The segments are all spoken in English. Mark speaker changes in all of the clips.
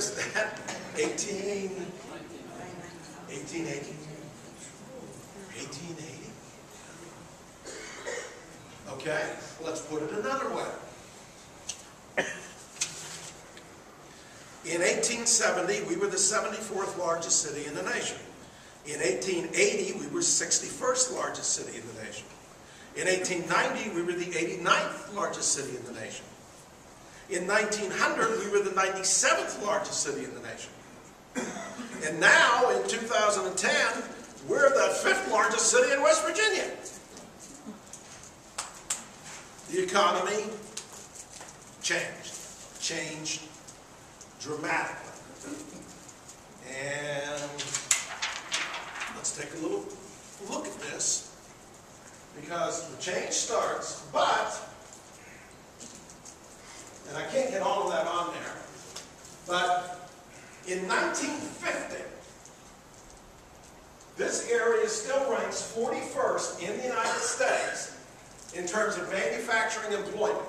Speaker 1: is that? 1880? 1880? Okay, let's put it another way. In 1870, we were the 74th largest city in the nation. In 1880, we were 61st largest city in the nation. In 1890, we were the 89th largest city in the nation. In 1900, we were the 97th largest city in the nation. And now, in 2010, we're the 5th largest city in West Virginia. The economy changed dramatically. And let's take a little look at this, because the change starts, but, and I can't get all of that on there, but in 1950, this area still ranks 41st in the United States in terms of manufacturing employment.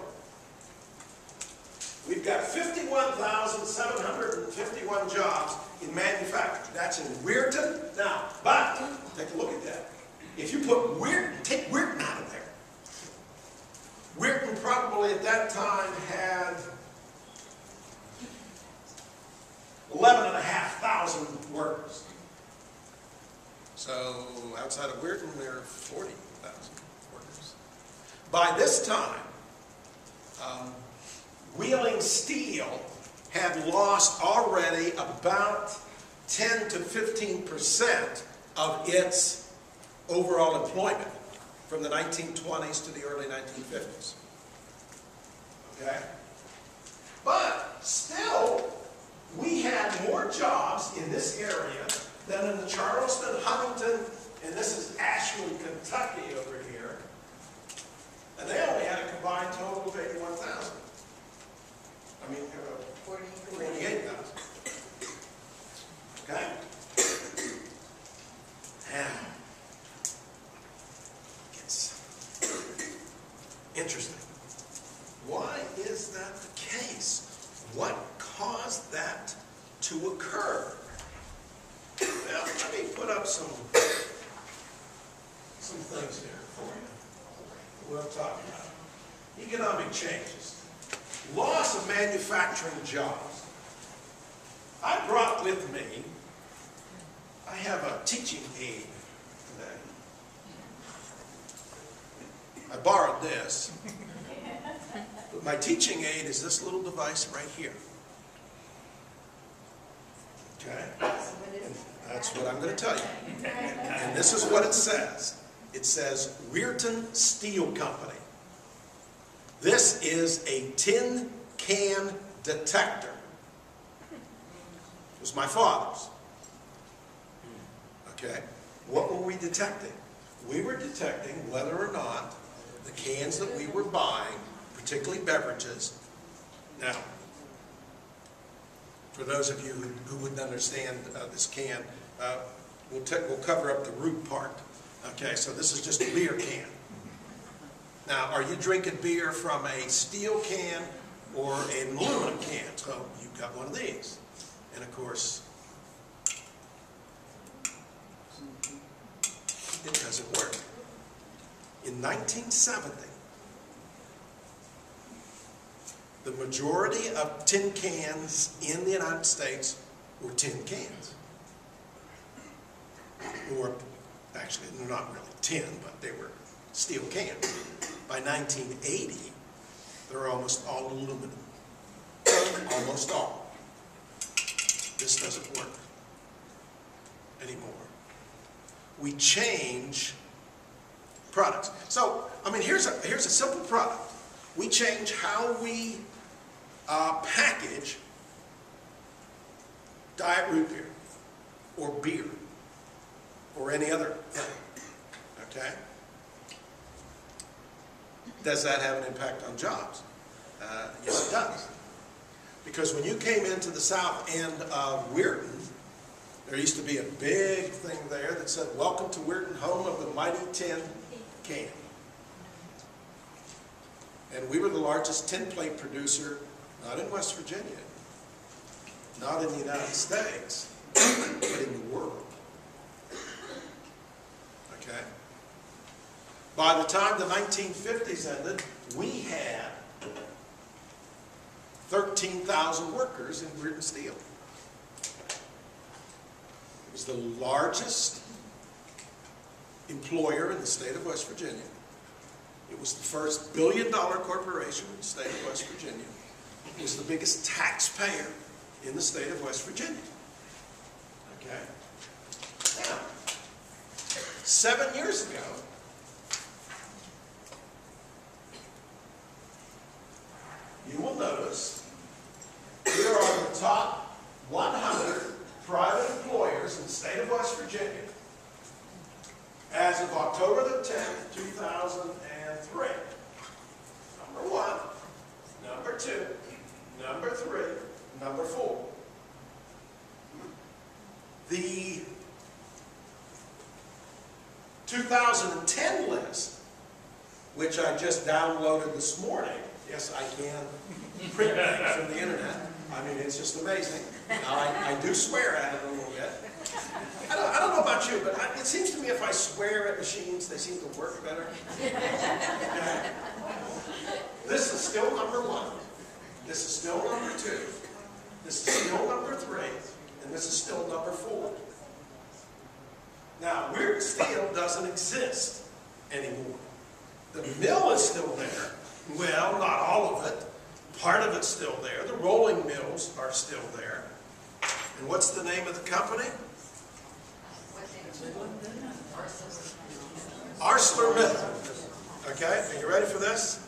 Speaker 1: We've got 51,751 jobs in manufacturing. That's in Weirton. Now, but, take a look at that. If you put take Weirton out of there. Weirton probably at that time had 11,500 workers. So, outside of Weirton, there are 40,000 workers. By this time, Wheeling Steel had lost already about 10 to 15% of its overall employment from the 1920s to the early 1950s. Okay? But still, we had more jobs in this area than in the Charleston, Huntington, and this is Ashland, Kentucky over here. And they only had a combined total of 81,000. I mean, 48,000. Okay? Now, it's interesting. Why is that the case? What caused that to occur? Well, let me put up some things here for you. What I'm talking about. Economic changes. Loss of manufacturing jobs. I brought with me, I have a teaching aid today. I borrowed this. But my teaching aid is this little device right here. Okay? And that's what I'm going to tell you. And this is what it says. It says, Weirton Steel Company. This is a tin can detector. It was my father's. Okay? What were we detecting? We were detecting whether or not the cans that we were buying, particularly beverages. Now, for those of you who wouldn't understand this can, we'll cover up the root part. Okay, so this is just a beer can. Now, are you drinking beer from a steel can or an aluminum can? So you've got one of these. And of course, it doesn't work. In 1970, the majority of tin cans in the United States were tin cans. Or, actually, they're not really tin, but they were steel cans. By 1980, they're almost all aluminum. Almost all. This doesn't work anymore. We change products. So, I mean, here's a simple product. We change how we package diet root beer or beer or any other thing. Okay? Does that have an impact on jobs? Yes, it does. Because when you came into the south end of Weirton, there used to be a big thing there that said, "Welcome to Weirton, home of the mighty tin can." And we were the largest tin plate producer, not in West Virginia, not in the United States, but in the world. Okay? By the time the 1950s ended, we had 13,000 workers in Britain Steel. It was the largest employer in the state of West Virginia. It was the first billion-dollar corporation in the state of West Virginia. It was the biggest taxpayer in the state of West Virginia. Okay? Now, 7 years ago, you will notice here are the top 100 private employers in the state of West Virginia as of October the 10th, 2003. Number 1, number 2, number 3, number 4. The 2010 list, which I just downloaded this morning, yes, I can print things from the internet. I mean, it's just amazing. Now, I do swear at it a little bit. I don't know about you, but it seems to me if I swear at machines, they seem to work better. Okay. This is still number 1. This is still number 2. This is still number 3. And this is still number 4. Now, Weird Steel doesn't exist anymore. The mill is still there. Well, not all of it. Part of it's still there. The rolling mills are still there. And what's the name of the company? ArcelorMittal. Okay, are you ready for this?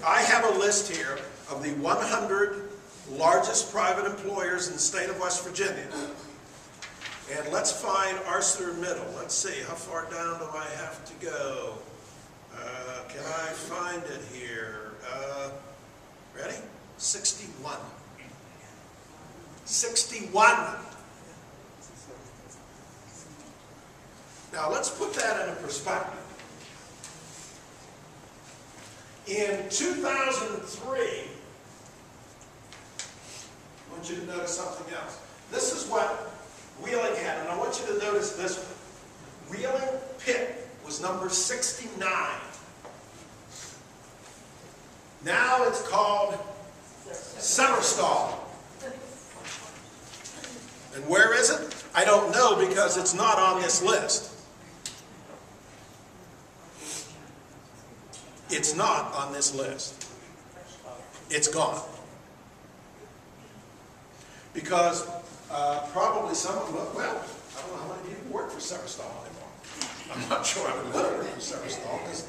Speaker 1: I have a list here of the 100 largest private employers in the state of West Virginia. And let's find ArcelorMittal. Let's see, how far down do I have to go? Can I find it here? Ready? 61. 61. Now let's put that in perspective. In 2003, I want you to notice something else. This is what Wheeling had, and I want you to notice this one. Wheeling Pitt was number 69. Now it's called Severstal. And where is it? I don't know because it's not on this list. It's not on this list. It's gone. Because probably some of them, well, I don't know how many people work for Severstal anymore. I'm not sure I would want to work for Severstal because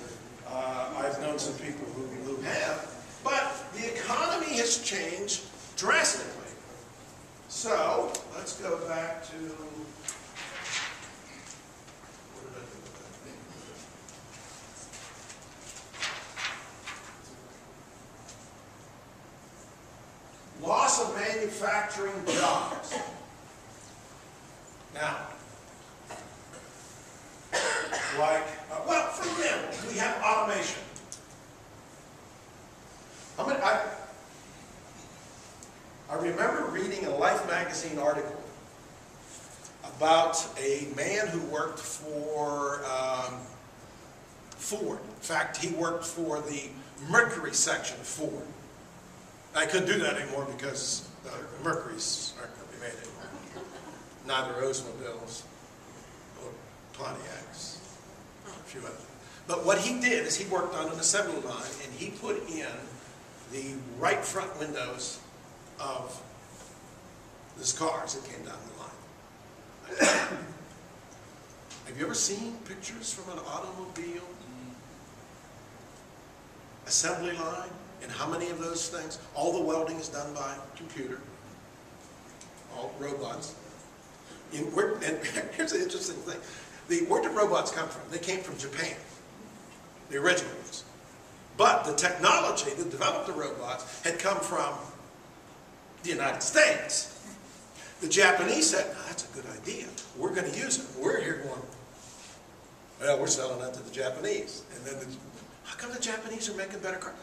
Speaker 1: I've known some people who have. But the economy has changed drastically. So, let's go back to, what did I do with that? Loss of manufacturing jobs. Now, well, for example, we have automation. I remember reading a Life magazine article about a man who worked for Ford. In fact, he worked for the Mercury section of Ford. I couldn't do that anymore because Mercury's aren't going to be made anymore. Neither Oldsmobiles or Pontiacs, a few others. But what he did is he worked on an assembly line and he put in the right front windows of this car as it came down the line. Have you ever seen pictures from an automobile assembly line? And how many of those things? All the welding is done by computer. All robots. And here's the interesting thing. Where did robots come from? They came from Japan. The original ones. But the technology that developed the robots had come from the United States. The Japanese said, "No, that's a good idea. We're going to use it." We're here going, well, we're selling that to the Japanese. And then, how come the Japanese are making better cars?